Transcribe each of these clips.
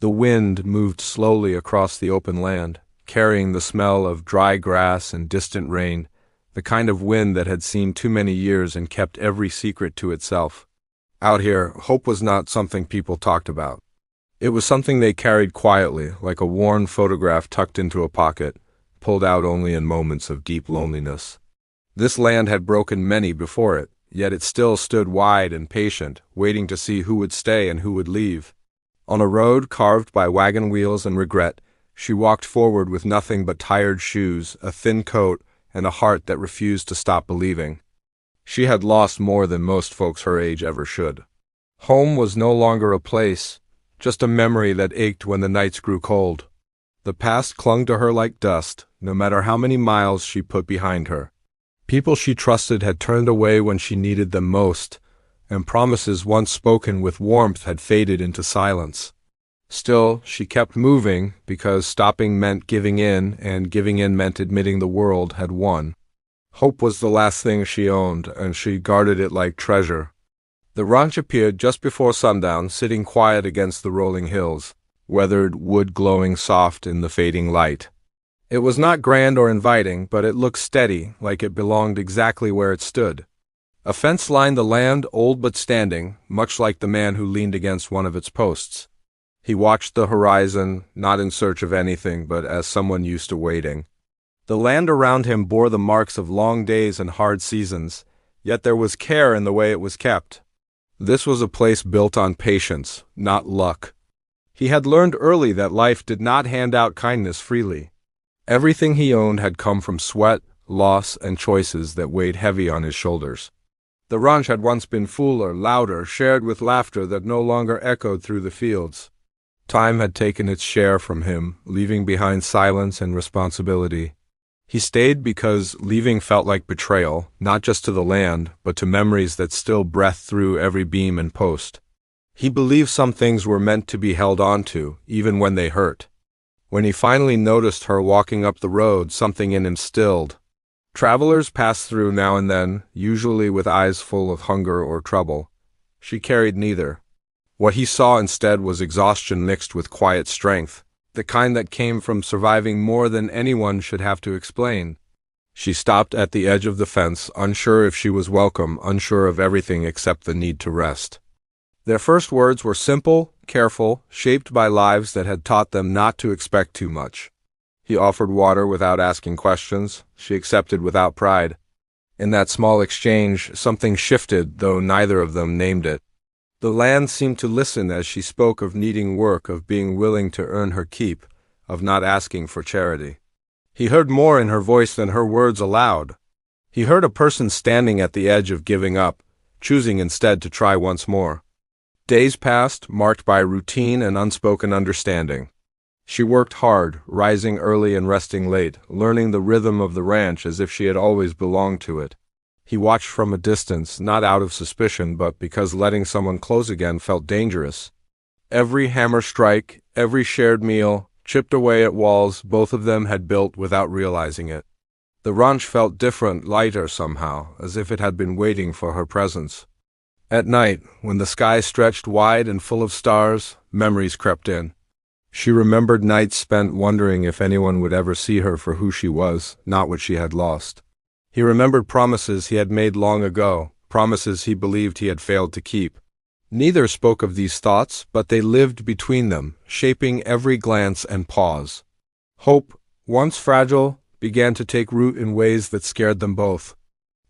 The wind moved slowly across the open land, carrying the smell of dry grass and distant rain, the kind of wind that had seen too many years and kept every secret to itself. Out here, hope was not something people talked about. It was something they carried quietly, like a worn photograph tucked into a pocket, pulled out only in moments of deep loneliness. This land had broken many before it, yet it still stood wide and patient, waiting to see who would stay and who would leave. On a road carved by wagon wheels and regret, she walked forward with nothing but tired shoes, a thin coat, and a heart that refused to stop believing. She had lost more than most folks her age ever should. Home was no longer a place, just a memory that ached when the nights grew cold. The past clung to her like dust, no matter how many miles she put behind her. People she trusted had turned away when she needed them most, and promises once spoken with warmth had faded into silence. Still, she kept moving because stopping meant giving in, and giving in meant admitting the world had won. Hope was the last thing she owned, and she guarded it like treasure. The ranch appeared just before sundown, sitting quiet against the rolling hills, weathered wood glowing soft in the fading light. It was not grand or inviting, but it looked steady, like it belonged exactly where it stood. A fence lined the land, old but standing, much like the man who leaned against one of its posts. He watched the horizon, not in search of anything, but as someone used to waiting. The land around him bore the marks of long days and hard seasons, yet there was care in the way it was kept. This was a place built on patience, not luck. He had learned early that life did not hand out kindness freely. Everything he owned had come from sweat, loss, and choices that weighed heavy on his shoulders. The ranch had once been fuller, louder, shared with laughter that no longer echoed through the fields. Time had taken its share from him, leaving behind silence and responsibility. He stayed because leaving felt like betrayal, not just to the land, but to memories that still breathed through every beam and post. He believed some things were meant to be held on to, even when they hurt. When he finally noticed her walking up the road, something in him stilled. Travelers passed through now and then, usually with eyes full of hunger or trouble. She carried neither. What he saw instead was exhaustion mixed with quiet strength, the kind that came from surviving more than anyone should have to explain. She stopped at the edge of the fence, unsure if she was welcome, unsure of everything except the need to rest. Their first words were simple, careful, shaped by lives that had taught them not to expect too much. He offered water without asking questions. She accepted without pride. In that small exchange, something shifted, though neither of them named it. The land seemed to listen as she spoke of needing work, of being willing to earn her keep, of not asking for charity. He heard more in her voice than her words allowed. He heard a person standing at the edge of giving up, choosing instead to try once more. Days passed, marked by routine and unspoken understanding. She worked hard, rising early and resting late, learning the rhythm of the ranch as if she had always belonged to it. He watched from a distance, not out of suspicion, but because letting someone close again felt dangerous. Every hammer strike, every shared meal, chipped away at walls both of them had built without realizing it. The ranch felt different, lighter somehow, as if it had been waiting for her presence. At night, when the sky stretched wide and full of stars, memories crept in. She remembered nights spent wondering if anyone would ever see her for who she was, not what she had lost. He remembered promises he had made long ago, promises he believed he had failed to keep. Neither spoke of these thoughts, but they lived between them, shaping every glance and pause. Hope, once fragile, began to take root in ways that scared them both.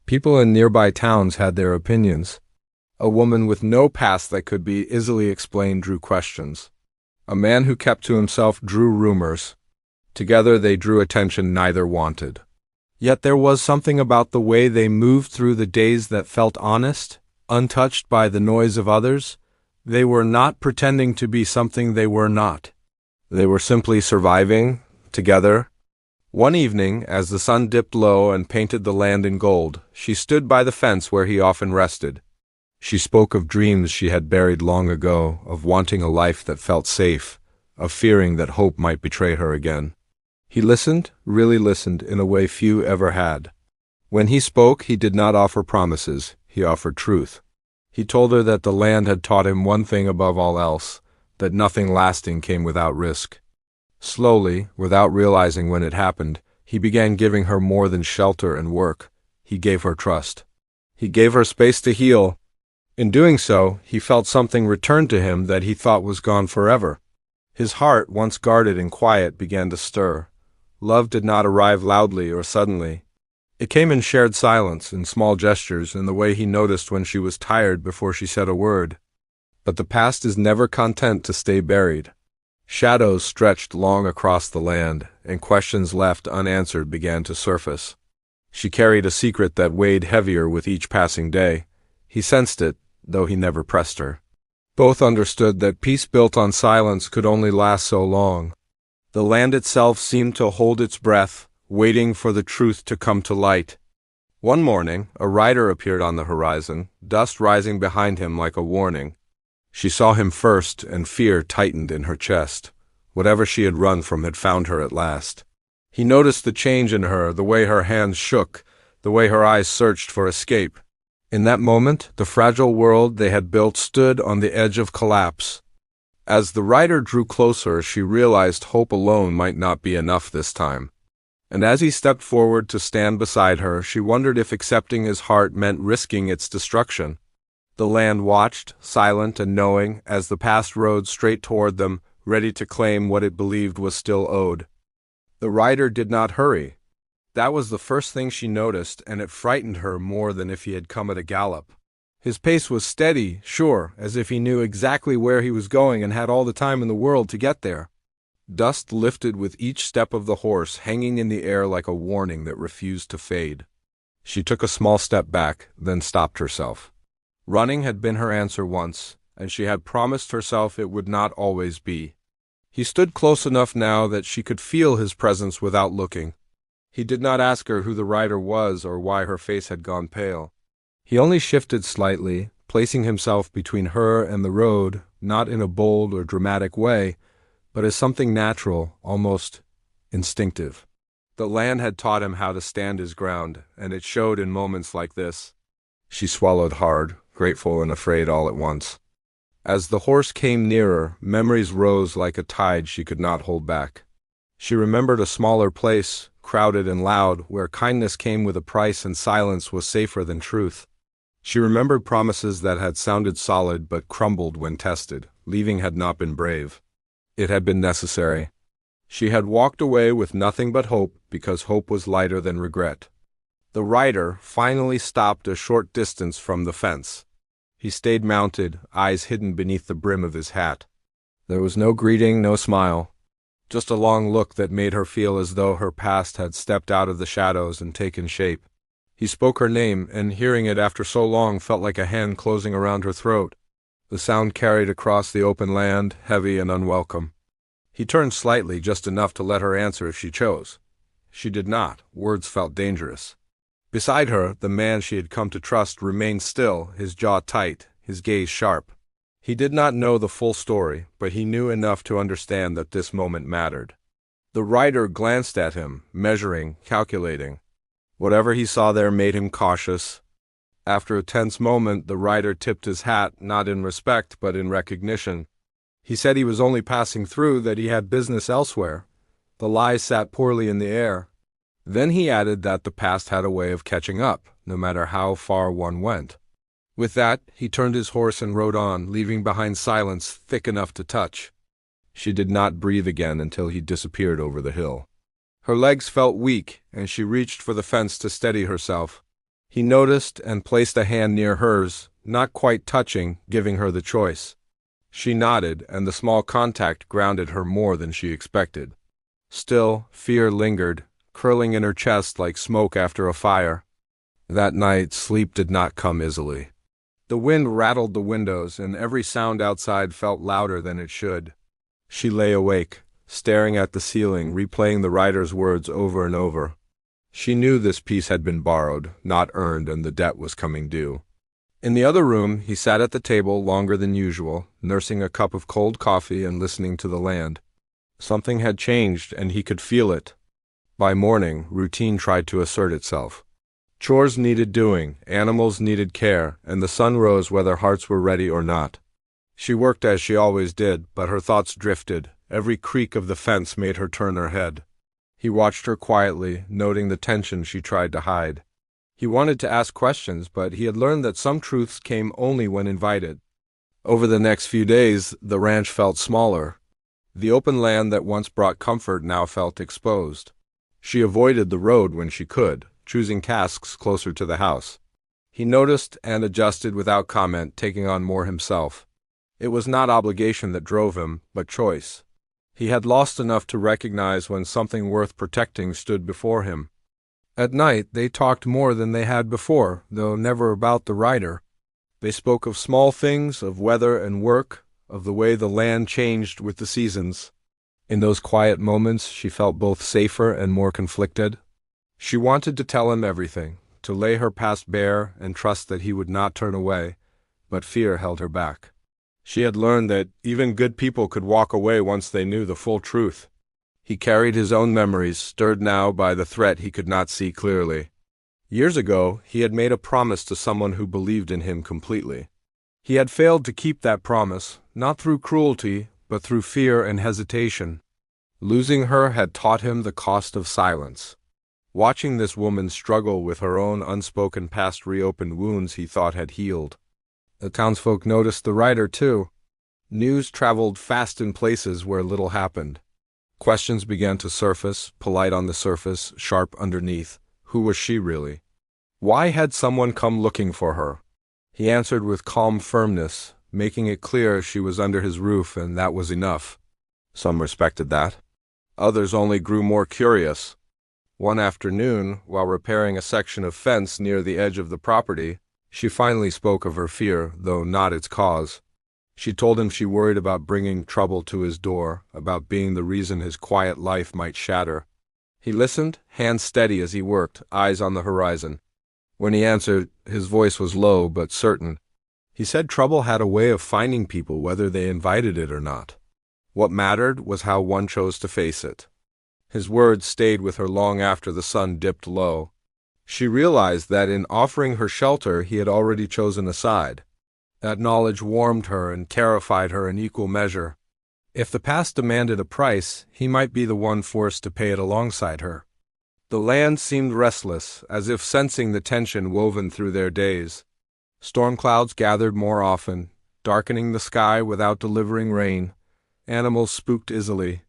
People in nearby towns had their opinions. A woman with no past that could be easily explained drew questions. A man who kept to himself drew rumors. Together they drew attention neither wanted. Yet there was something about the way they moved through the days that felt honest, untouched by the noise of others. They were not pretending to be something they were not. They were simply surviving, together. One evening, as the sun dipped low and painted the land in gold, she stood by the fence where he often rested. She spoke of dreams she had buried long ago, of wanting a life that felt safe, of fearing that hope might betray her again. He listened, really listened, in a way few ever had. When he spoke, he did not offer promises, he offered truth. He told her that the land had taught him one thing above all else, that nothing lasting came without risk. Slowly, without realizing when it happened, he began giving her more than shelter and work. He gave her trust. He gave her space to heal. In doing so, he felt something return to him that he thought was gone forever. His heart, once guarded and quiet, began to stir. Love did not arrive loudly or suddenly. It came in shared silence, in small gestures, in the way he noticed when she was tired before she said a word. But the past is never content to stay buried. Shadows stretched long across the land, and questions left unanswered began to surface. She carried a secret that weighed heavier with each passing day. He sensed it, though he never pressed her. Both understood that peace built on silence could only last so long. The land itself seemed to hold its breath, waiting for the truth to come to light. One morning, a rider appeared on the horizon, dust rising behind him like a warning. She saw him first, and fear tightened in her chest. Whatever she had run from had found her at last. He noticed the change in her, the way her hands shook, the way her eyes searched for escape. In that moment, the fragile world they had built stood on the edge of collapse. As the rider drew closer, she realized hope alone might not be enough this time. And as he stepped forward to stand beside her, she wondered if accepting his heart meant risking its destruction. The land watched, silent and knowing, as the past rode straight toward them, ready to claim what it believed was still owed. The rider did not hurry. That was the first thing she noticed, and it frightened her more than if he had come at a gallop. His pace was steady, sure, as if he knew exactly where he was going and had all the time in the world to get there. Dust lifted with each step of the horse, hanging in the air like a warning that refused to fade. She took a small step back, then stopped herself. Running had been her answer once, and she had promised herself it would not always be. He stood close enough now that she could feel his presence without looking. He did not ask her who the rider was or why her face had gone pale. He only shifted slightly, placing himself between her and the road, not in a bold or dramatic way, but as something natural, almost instinctive. The land had taught him how to stand his ground, and it showed in moments like this. She swallowed hard, grateful and afraid all at once. As the horse came nearer, memories rose like a tide she could not hold back. She remembered a smaller place, crowded and loud, where kindness came with a price and silence was safer than truth. She remembered promises that had sounded solid but crumbled when tested. Leaving had not been brave. It had been necessary. She had walked away with nothing but hope because hope was lighter than regret. The rider finally stopped a short distance from the fence. He stayed mounted, eyes hidden beneath the brim of his hat. There was no greeting, no smile. Just a long look that made her feel as though her past had stepped out of the shadows and taken shape. He spoke her name, and hearing it after so long felt like a hand closing around her throat. The sound carried across the open land, heavy and unwelcome. He turned slightly, just enough to let her answer if she chose. She did not. Words felt dangerous. Beside her, the man she had come to trust remained still, his jaw tight, his gaze sharp. He did not know the full story, but he knew enough to understand that this moment mattered. The rider glanced at him, measuring, calculating. Whatever he saw there made him cautious. After a tense moment, the rider tipped his hat, not in respect, but in recognition. He said he was only passing through, that he had business elsewhere. The lies sat poorly in the air. Then he added that the past had a way of catching up, no matter how far one went. With that, he turned his horse and rode on, leaving behind silence thick enough to touch. She did not breathe again until he disappeared over the hill. Her legs felt weak, and she reached for the fence to steady herself. He noticed and placed a hand near hers, not quite touching, giving her the choice. She nodded, and the small contact grounded her more than she expected. Still, fear lingered, curling in her chest like smoke after a fire. That night, sleep did not come easily. The wind rattled the windows, and every sound outside felt louder than it should. She lay awake, staring at the ceiling, replaying the rider's words over and over. She knew this peace had been borrowed, not earned, and the debt was coming due. In the other room, he sat at the table longer than usual, nursing a cup of cold coffee and listening to the land. Something had changed, and he could feel it. By morning, routine tried to assert itself. Chores needed doing, animals needed care, and the sun rose whether hearts were ready or not. She worked as she always did, but her thoughts drifted. Every creak of the fence made her turn her head. He watched her quietly, noting the tension she tried to hide. He wanted to ask questions, but he had learned that some truths came only when invited. Over the next few days, the ranch felt smaller. The open land that once brought comfort now felt exposed. She avoided the road when she could, choosing tasks closer to the house. He noticed and adjusted without comment, taking on more himself. It was not obligation that drove him, but choice. He had lost enough to recognize when something worth protecting stood before him. At night, they talked more than they had before, though never about the rider. They spoke of small things, of weather and work, of the way the land changed with the seasons. In those quiet moments, she felt both safer and more conflicted. She wanted to tell him everything, to lay her past bare and trust that he would not turn away, but fear held her back. She had learned that even good people could walk away once they knew the full truth. He carried his own memories, stirred now by the threat he could not see clearly. Years ago, he had made a promise to someone who believed in him completely. He had failed to keep that promise, not through cruelty, but through fear and hesitation. Losing her had taught him the cost of silence. Watching this woman struggle with her own unspoken past reopened wounds he thought had healed. The townsfolk noticed the rider, too. News traveled fast in places where little happened. Questions began to surface, polite on the surface, sharp underneath. Who was she really? Why had someone come looking for her? He answered with calm firmness, making it clear she was under his roof and that was enough. Some respected that. Others only grew more curious. One afternoon, while repairing a section of fence near the edge of the property, she finally spoke of her fear, though not its cause. She told him she worried about bringing trouble to his door, about being the reason his quiet life might shatter. He listened, hands steady as he worked, eyes on the horizon. When he answered, his voice was low but certain. He said trouble had a way of finding people whether they invited it or not. What mattered was how one chose to face it. His words stayed with her long after the sun dipped low. She realized that in offering her shelter he had already chosen a side. That knowledge warmed her and terrified her in equal measure. If the past demanded a price, he might be the one forced to pay it alongside her. The land seemed restless, as if sensing the tension woven through their days. Storm clouds gathered more often, darkening the sky without delivering rain. Animals spooked easily.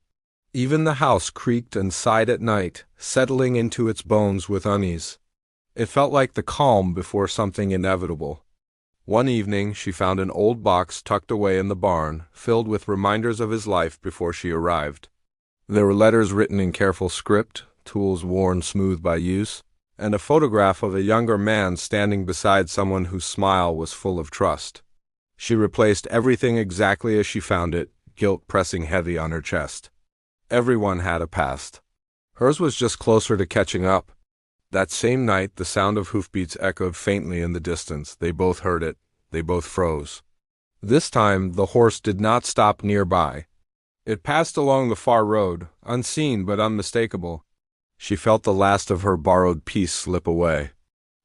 Even the house creaked and sighed at night, settling into its bones with unease. It felt like the calm before something inevitable. One evening she found an old box tucked away in the barn, filled with reminders of his life before she arrived. There were letters written in careful script, tools worn smooth by use, and a photograph of a younger man standing beside someone whose smile was full of trust. She replaced everything exactly as she found it, guilt pressing heavy on her chest. Everyone had a past. Hers was just closer to catching up. That same night, the sound of hoofbeats echoed faintly in the distance. They both heard it. They both froze. This time, the horse did not stop nearby. It passed along the far road, unseen but unmistakable. She felt the last of her borrowed peace slip away.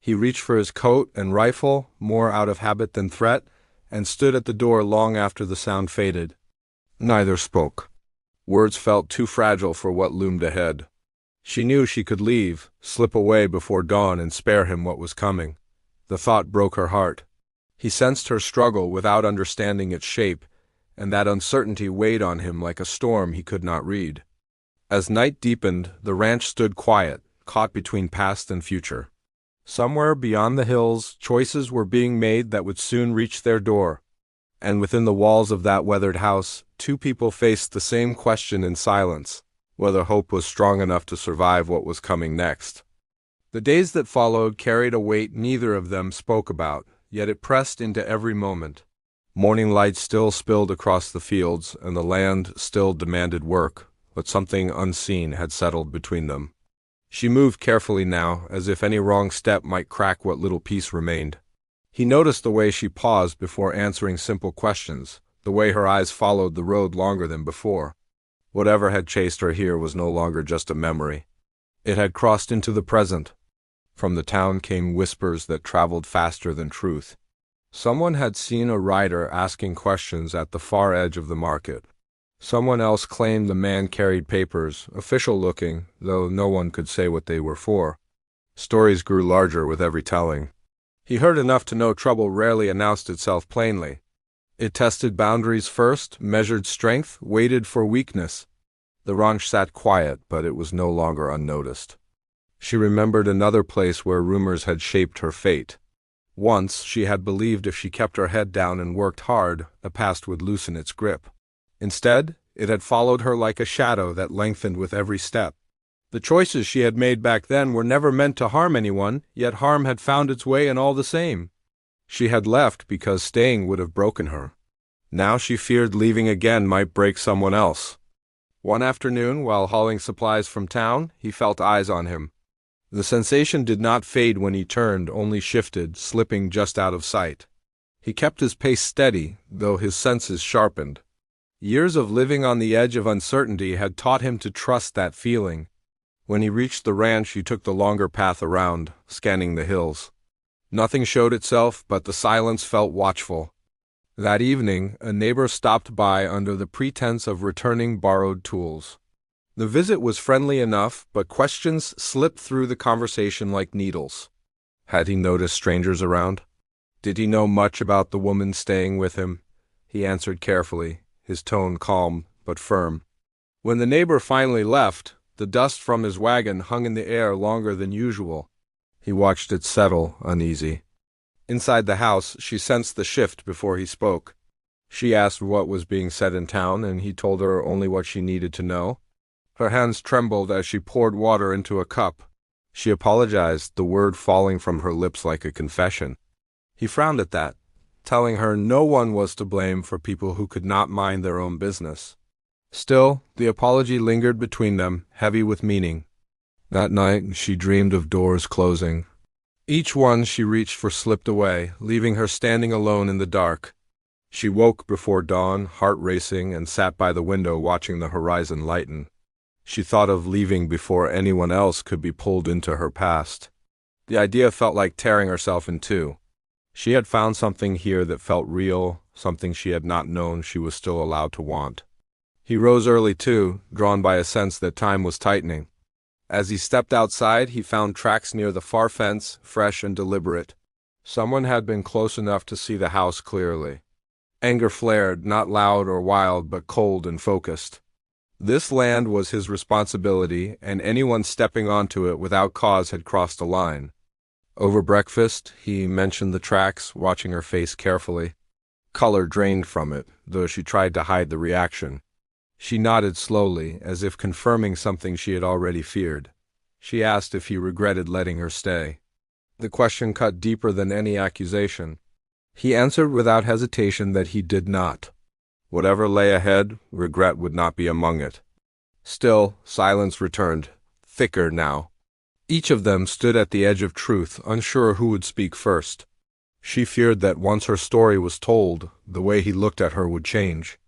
He reached for his coat and rifle, more out of habit than threat, and stood at the door long after the sound faded. Neither spoke. Words felt too fragile for what loomed ahead. She knew she could leave, slip away before dawn and spare him what was coming. The thought broke her heart. He sensed her struggle without understanding its shape, and that uncertainty weighed on him like a storm he could not read. As night deepened, the ranch stood quiet, caught between past and future. Somewhere beyond the hills, choices were being made that would soon reach their door. And within the walls of that weathered house, two people faced the same question in silence, whether hope was strong enough to survive what was coming next. The days that followed carried a weight neither of them spoke about, yet it pressed into every moment. Morning light still spilled across the fields, and the land still demanded work, but something unseen had settled between them. She moved carefully now, as if any wrong step might crack what little peace remained. He noticed the way she paused before answering simple questions, the way her eyes followed the road longer than before. Whatever had chased her here was no longer just a memory. It had crossed into the present. From the town came whispers that traveled faster than truth. Someone had seen a rider asking questions at the far edge of the market. Someone else claimed the man carried papers, official-looking, though no one could say what they were for. Stories grew larger with every telling. He heard enough to know trouble rarely announced itself plainly. It tested boundaries first, measured strength, waited for weakness. The ranch sat quiet, but it was no longer unnoticed. She remembered another place where rumors had shaped her fate. Once, she had believed if she kept her head down and worked hard, the past would loosen its grip. Instead, it had followed her like a shadow that lengthened with every step. The choices she had made back then were never meant to harm anyone, yet harm had found its way in all the same. She had left because staying would have broken her. Now she feared leaving again might break someone else. One afternoon, while hauling supplies from town, he felt eyes on him. The sensation did not fade when he turned, only shifted, slipping just out of sight. He kept his pace steady, though his senses sharpened. Years of living on the edge of uncertainty had taught him to trust that feeling. When he reached the ranch, he took the longer path around, scanning the hills. Nothing showed itself, but the silence felt watchful. That evening, a neighbor stopped by under the pretense of returning borrowed tools. The visit was friendly enough, but questions slipped through the conversation like needles. Had he noticed strangers around? Did he know much about the woman staying with him? He answered carefully, his tone calm but firm. When the neighbor finally left, the dust from his wagon hung in the air longer than usual. He watched it settle, uneasy. Inside the house, she sensed the shift before he spoke. She asked what was being said in town, and he told her only what she needed to know. Her hands trembled as she poured water into a cup. She apologized, the word falling from her lips like a confession. He frowned at that, telling her no one was to blame for people who could not mind their own business. Still, the apology lingered between them, heavy with meaning. That night, she dreamed of doors closing. Each one she reached for slipped away, leaving her standing alone in the dark. She woke before dawn, heart racing, and sat by the window watching the horizon lighten. She thought of leaving before anyone else could be pulled into her past. The idea felt like tearing herself in two. She had found something here that felt real, something she had not known she was still allowed to want. He rose early too, drawn by a sense that time was tightening. As he stepped outside, he found tracks near the far fence, fresh and deliberate. Someone had been close enough to see the house clearly. Anger flared, not loud or wild, but cold and focused. This land was his responsibility, and anyone stepping onto it without cause had crossed a line. Over breakfast, he mentioned the tracks, watching her face carefully. Color drained from it, though she tried to hide the reaction. She nodded slowly, as if confirming something she had already feared. She asked if he regretted letting her stay. The question cut deeper than any accusation. He answered without hesitation that he did not. Whatever lay ahead, regret would not be among it. Still, silence returned, thicker now. Each of them stood at the edge of truth, unsure who would speak first. She feared that once her story was told, the way he looked at her would change.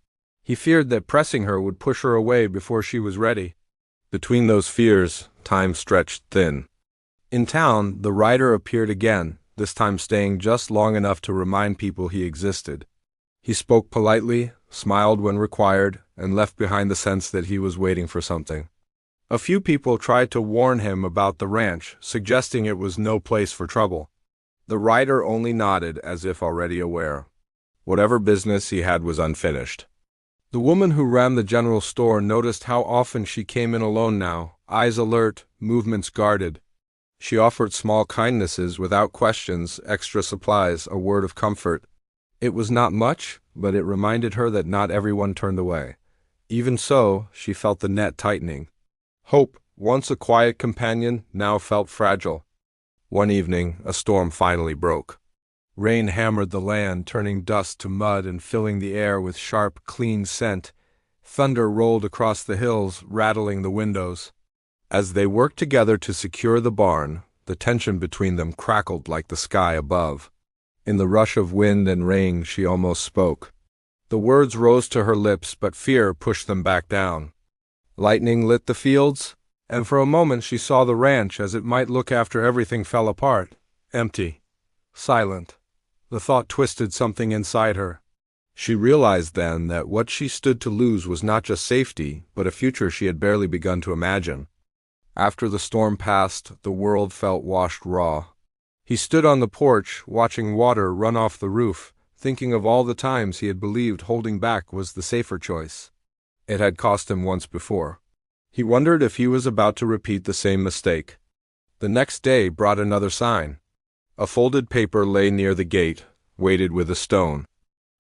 He feared that pressing her would push her away before she was ready. Between those fears, time stretched thin. In town, the rider appeared again, this time staying just long enough to remind people he existed. He spoke politely, smiled when required, and left behind the sense that he was waiting for something. A few people tried to warn him about the ranch, suggesting it was no place for trouble. The rider only nodded, as if already aware. Whatever business he had was unfinished. The woman who ran the general store noticed how often she came in alone now, eyes alert, movements guarded. She offered small kindnesses without questions, extra supplies, a word of comfort. It was not much, but it reminded her that not everyone turned away. Even so, she felt the net tightening. Hope, once a quiet companion, now felt fragile. One evening, a storm finally broke. Rain hammered the land, turning dust to mud and filling the air with sharp, clean scent. Thunder rolled across the hills, rattling the windows. As they worked together to secure the barn, the tension between them crackled like the sky above. In the rush of wind and rain, she almost spoke. The words rose to her lips, but fear pushed them back down. Lightning lit the fields, and for a moment she saw the ranch as it might look after everything fell apart. Empty. Silent. The thought twisted something inside her. She realized then that what she stood to lose was not just safety, but a future she had barely begun to imagine. After the storm passed, the world felt washed raw. He stood on the porch, watching water run off the roof, thinking of all the times he had believed holding back was the safer choice. It had cost him once before. He wondered if he was about to repeat the same mistake. The next day brought another sign. A folded paper lay near the gate, weighted with a stone.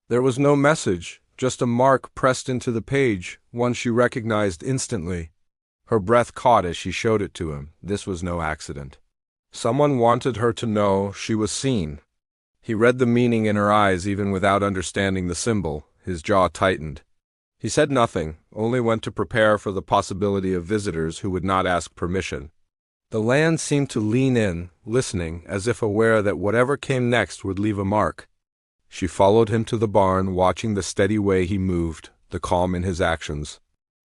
There was no message, just a mark pressed into the page, one she recognized instantly. Her breath caught as she showed it to him. This was no accident. Someone wanted her to know she was seen. He read the meaning in her eyes even without understanding the symbol. His jaw tightened. He said nothing, only went to prepare for the possibility of visitors who would not ask permission. The land seemed to lean in, listening, as if aware that whatever came next would leave a mark. She followed him to the barn, watching the steady way he moved, the calm in his actions.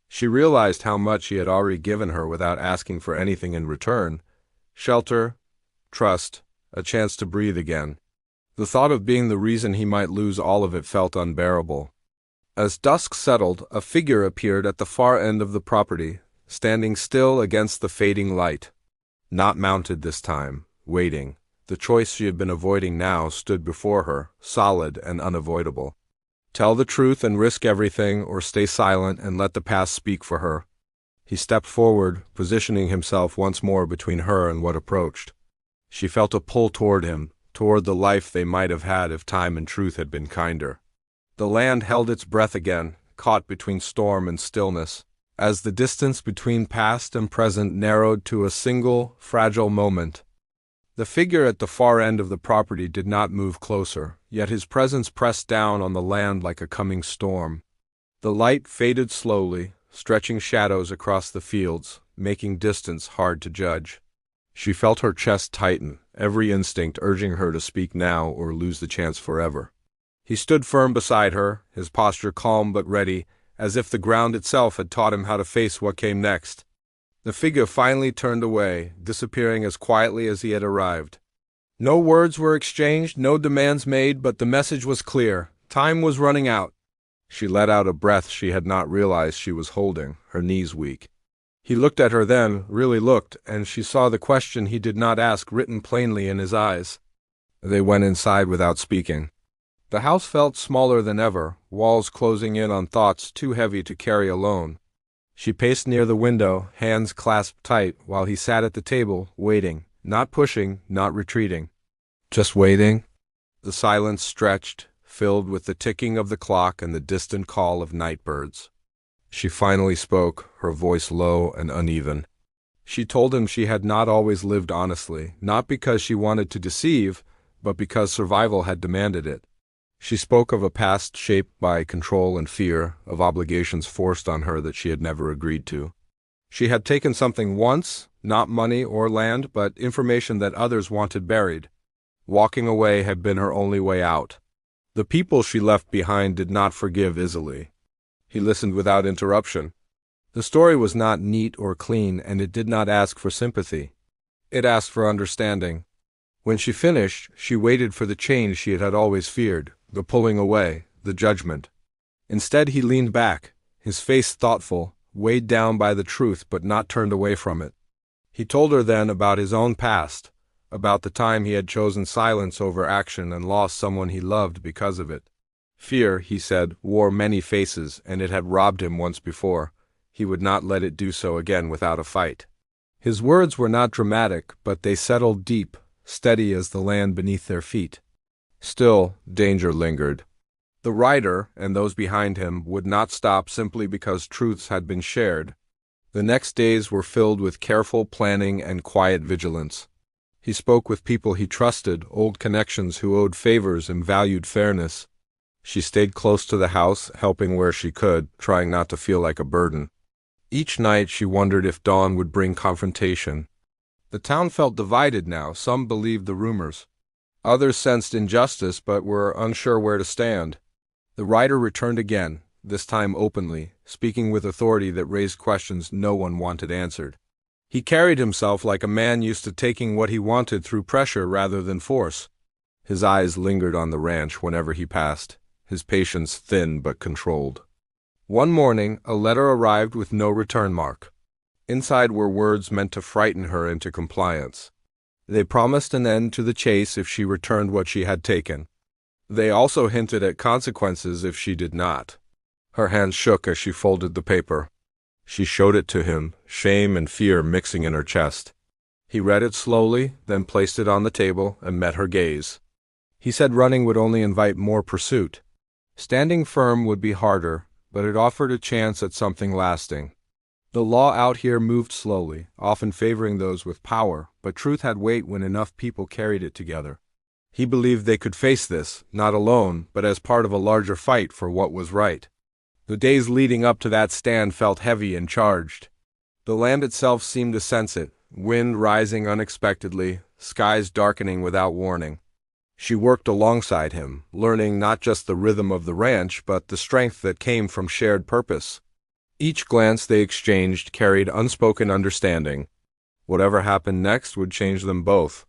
She realized how much he had already given her without asking for anything in return. Shelter, trust, a chance to breathe again. The thought of being the reason he might lose all of it felt unbearable. As dusk settled, a figure appeared at the far end of the property, standing still against the fading light. Not mounted this time, waiting. The choice she had been avoiding now stood before her, solid and unavoidable. Tell the truth and risk everything, or stay silent and let the past speak for her. He stepped forward, positioning himself once more between her and what approached. She felt a pull toward him, toward the life they might have had if time and truth had been kinder. The land held its breath again, caught between storm and stillness, as the distance between past and present narrowed to a single, fragile moment. The figure at the far end of the property did not move closer, yet his presence pressed down on the land like a coming storm. The light faded slowly, stretching shadows across the fields, making distance hard to judge. She felt her chest tighten, every instinct urging her to speak now or lose the chance forever. He stood firm beside her, his posture calm but ready, as if the ground itself had taught him how to face what came next. The figure finally turned away, disappearing as quietly as he had arrived. No words were exchanged, no demands made, but the message was clear. Time was running out. She let out a breath she had not realized she was holding, her knees weak. He looked at her then, really looked, and she saw the question he did not ask written plainly in his eyes. They went inside without speaking. The house felt smaller than ever, walls closing in on thoughts too heavy to carry alone. She paced near the window, hands clasped tight, while he sat at the table, waiting, not pushing, not retreating. Just waiting. The silence stretched, filled with the ticking of the clock and the distant call of night birds. She finally spoke, her voice low and uneven. She told him she had not always lived honestly, not because she wanted to deceive, but because survival had demanded it. She spoke of a past shaped by control and fear, of obligations forced on her that she had never agreed to. She had taken something once, not money or land, but information that others wanted buried. Walking away had been her only way out. The people she left behind did not forgive easily. He listened without interruption. The story was not neat or clean, and it did not ask for sympathy. It asked for understanding. When she finished, she waited for the change she had always feared, the pulling away, the judgment. Instead, he leaned back, his face thoughtful, weighed down by the truth but not turned away from it. He told her then about his own past, about the time he had chosen silence over action and lost someone he loved because of it. Fear, he said, wore many faces, and it had robbed him once before. He would not let it do so again without a fight. His words were not dramatic, but they settled deep, steady as the land beneath their feet. Still, danger lingered. The writer, and those behind him, would not stop simply because truths had been shared. The next days were filled with careful planning and quiet vigilance. He spoke with people he trusted, old connections who owed favors and valued fairness. She stayed close to the house, helping where she could, trying not to feel like a burden. Each night she wondered if dawn would bring confrontation. The town felt divided now. Some believed the rumors. Others sensed injustice but were unsure where to stand. The writer returned again, this time openly, speaking with authority that raised questions no one wanted answered. He carried himself like a man used to taking what he wanted through pressure rather than force. His eyes lingered on the ranch whenever he passed, his patience thin but controlled. One morning, a letter arrived with no return mark. Inside were words meant to frighten her into compliance. They promised an end to the chase if she returned what she had taken. They also hinted at consequences if she did not. Her hands shook as she folded the paper. She showed it to him, shame and fear mixing in her chest. He read it slowly, then placed it on the table and met her gaze. He said running would only invite more pursuit. Standing firm would be harder, but it offered a chance at something lasting. The law out here moved slowly, often favoring those with power, but truth had weight when enough people carried it together. He believed they could face this, not alone, but as part of a larger fight for what was right. The days leading up to that stand felt heavy and charged. The land itself seemed to sense it, wind rising unexpectedly, skies darkening without warning. She worked alongside him, learning not just the rhythm of the ranch, but the strength that came from shared purpose. Each glance they exchanged carried unspoken understanding. Whatever happened next would change them both.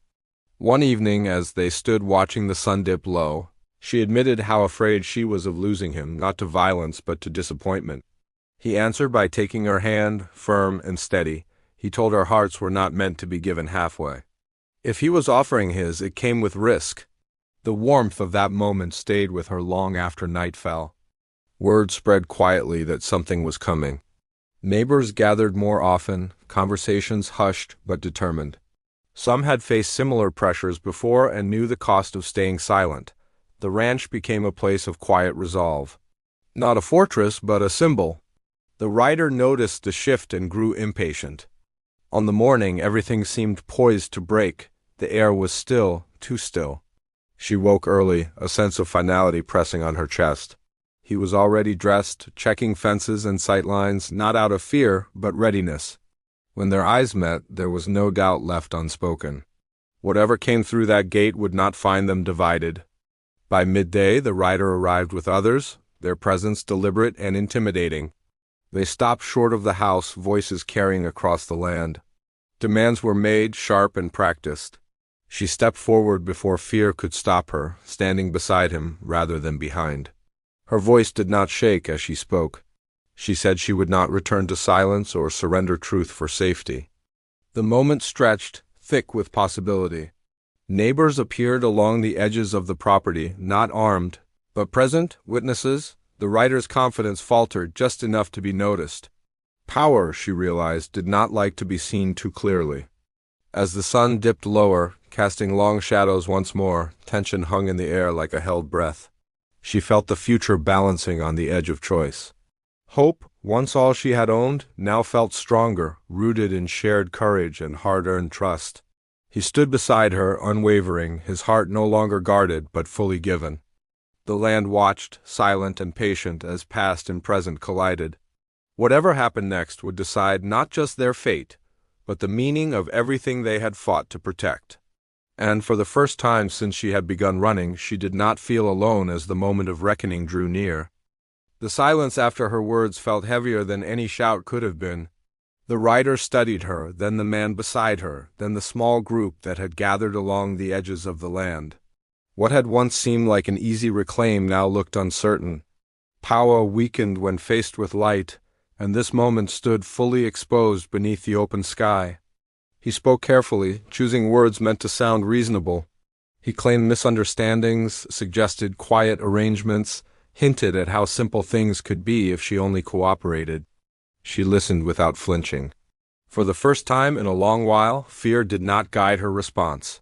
One evening, as they stood watching the sun dip low, she admitted how afraid she was of losing him, not to violence but to disappointment. He answered by taking her hand, firm and steady. He told her hearts were not meant to be given halfway. If he was offering his, it came with risk. The warmth of that moment stayed with her long after night fell. Word spread quietly that something was coming. Neighbors gathered more often, conversations hushed but determined. Some had faced similar pressures before and knew the cost of staying silent. The ranch became a place of quiet resolve. Not a fortress, but a symbol. The rider noticed the shift and grew impatient. On the morning, everything seemed poised to break. The air was still, too still. She woke early, a sense of finality pressing on her chest. He was already dressed, checking fences and sightlines, not out of fear, but readiness. When their eyes met, there was no doubt left unspoken. Whatever came through that gate would not find them divided. By midday, the rider arrived with others, their presence deliberate and intimidating. They stopped short of the house, voices carrying across the land. Demands were made, sharp and practiced. She stepped forward before fear could stop her, standing beside him rather than behind. Her voice did not shake as she spoke. She said she would not return to silence or surrender truth for safety. The moment stretched, thick with possibility. Neighbors appeared along the edges of the property, not armed, but present, witnesses. The rider's confidence faltered just enough to be noticed. Power, she realized, did not like to be seen too clearly. As the sun dipped lower, casting long shadows once more, tension hung in the air like a held breath. She felt the future balancing on the edge of choice. Hope, once all she had owned, now felt stronger, rooted in shared courage and hard-earned trust. He stood beside her, unwavering, his heart no longer guarded but fully given. The land watched, silent and patient, as past and present collided. Whatever happened next would decide not just their fate, but the meaning of everything they had fought to protect. And for the first time since she had begun running, she did not feel alone as the moment of reckoning drew near. The silence after her words felt heavier than any shout could have been. The rider studied her, then the man beside her, then the small group that had gathered along the edges of the land. What had once seemed like an easy reclaim now looked uncertain. Power weakened when faced with light, and this moment stood fully exposed beneath the open sky. He spoke carefully, choosing words meant to sound reasonable. He claimed misunderstandings, suggested quiet arrangements, hinted at how simple things could be if she only cooperated. She listened without flinching. For the first time in a long while, fear did not guide her response.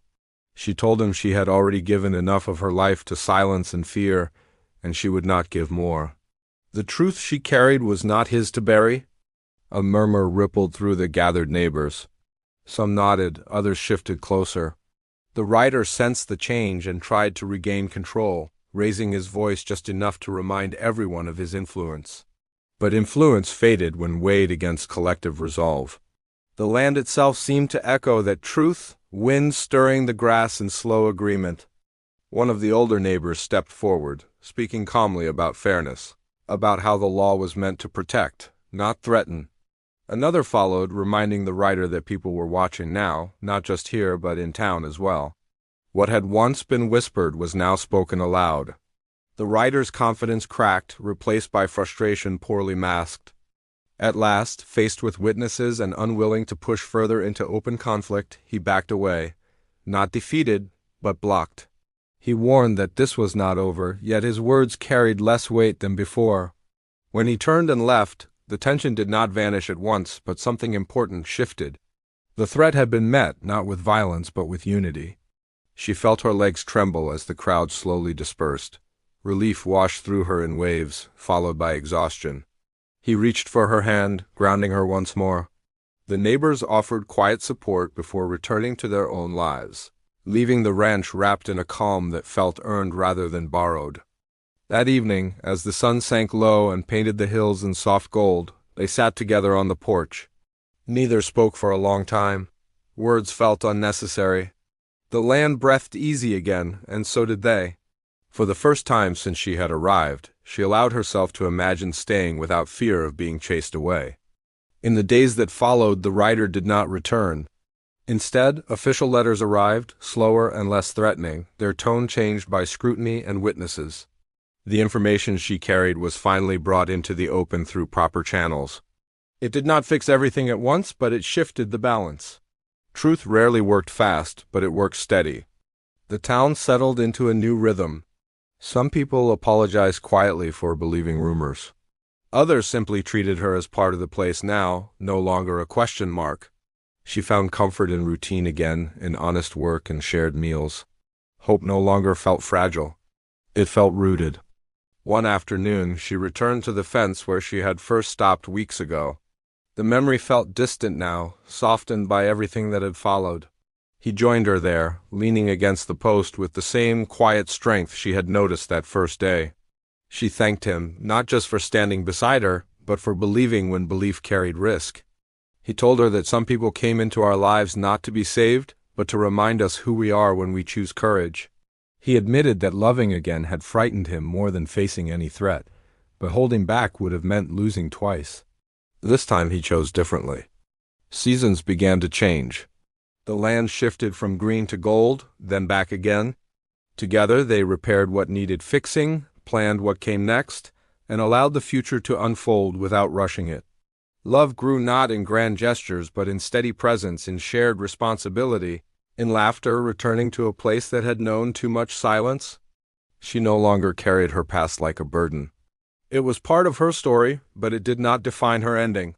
She told him she had already given enough of her life to silence and fear, and she would not give more. The truth she carried was not his to bury. A murmur rippled through the gathered neighbors. Some nodded, others shifted closer. The rider sensed the change and tried to regain control, raising his voice just enough to remind everyone of his influence. But influence faded when weighed against collective resolve. The land itself seemed to echo that truth, wind stirring the grass in slow agreement. One of the older neighbors stepped forward, speaking calmly about fairness, about how the law was meant to protect, not threaten. Another followed, reminding the rider that people were watching now, not just here but in town as well. What had once been whispered was now spoken aloud. The rider's confidence cracked, replaced by frustration poorly masked. At last, faced with witnesses and unwilling to push further into open conflict, he backed away, not defeated, but blocked. He warned that this was not over, yet his words carried less weight than before. When he turned and left, the tension did not vanish at once, but something important shifted. The threat had been met, not with violence, but with unity. She felt her legs tremble as the crowd slowly dispersed. Relief washed through her in waves, followed by exhaustion. He reached for her hand, grounding her once more. The neighbors offered quiet support before returning to their own lives, leaving the ranch wrapped in a calm that felt earned rather than borrowed. That evening, as the sun sank low and painted the hills in soft gold, they sat together on the porch. Neither spoke for a long time. Words felt unnecessary. The land breathed easy again, and so did they. For the first time since she had arrived, she allowed herself to imagine staying without fear of being chased away. In the days that followed, the rider did not return. Instead, official letters arrived, slower and less threatening, their tone changed by scrutiny and witnesses. The information she carried was finally brought into the open through proper channels. It did not fix everything at once, but it shifted the balance. Truth rarely worked fast, but it worked steady. The town settled into a new rhythm. Some people apologized quietly for believing rumors. Others simply treated her as part of the place now, no longer a question mark. She found comfort in routine again, in honest work and shared meals. Hope no longer felt fragile. It felt rooted. One afternoon, she returned to the fence where she had first stopped weeks ago. The memory felt distant now, softened by everything that had followed. He joined her there, leaning against the post with the same quiet strength she had noticed that first day. She thanked him, not just for standing beside her, but for believing when belief carried risk. He told her that some people came into our lives not to be saved, but to remind us who we are when we choose courage. He admitted that loving again had frightened him more than facing any threat, but holding back would have meant losing twice. This time he chose differently. Seasons began to change. The land shifted from green to gold, then back again. Together they repaired what needed fixing, planned what came next, and allowed the future to unfold without rushing it. Love grew not in grand gestures, but in steady presence, in shared responsibility, in laughter returning to a place that had known too much silence. She no longer carried her past like a burden. It was part of her story, but it did not define her ending.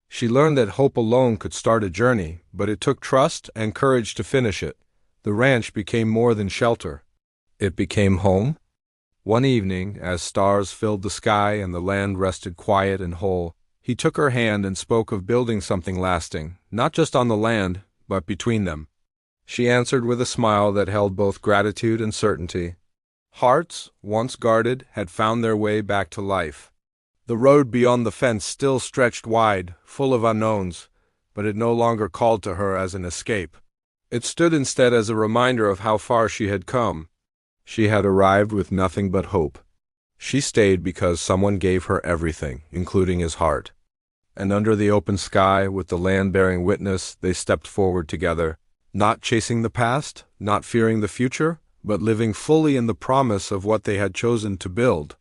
She learned that hope alone could start a journey, but it took trust and courage to finish it. The ranch became more than shelter. It became home. One evening, as stars filled the sky and the land rested quiet and whole, he took her hand and spoke of building something lasting, not just on the land, but between them. She answered with a smile that held both gratitude and certainty. Hearts, once guarded, had found their way back to life. The road beyond the fence still stretched wide, full of unknowns, but it no longer called to her as an escape. It stood instead as a reminder of how far she had come. She had arrived with nothing but hope. She stayed because someone gave her everything, including his heart. And under the open sky, with the land bearing witness, they stepped forward together, not chasing the past, not fearing the future, but living fully in the promise of what they had chosen to build.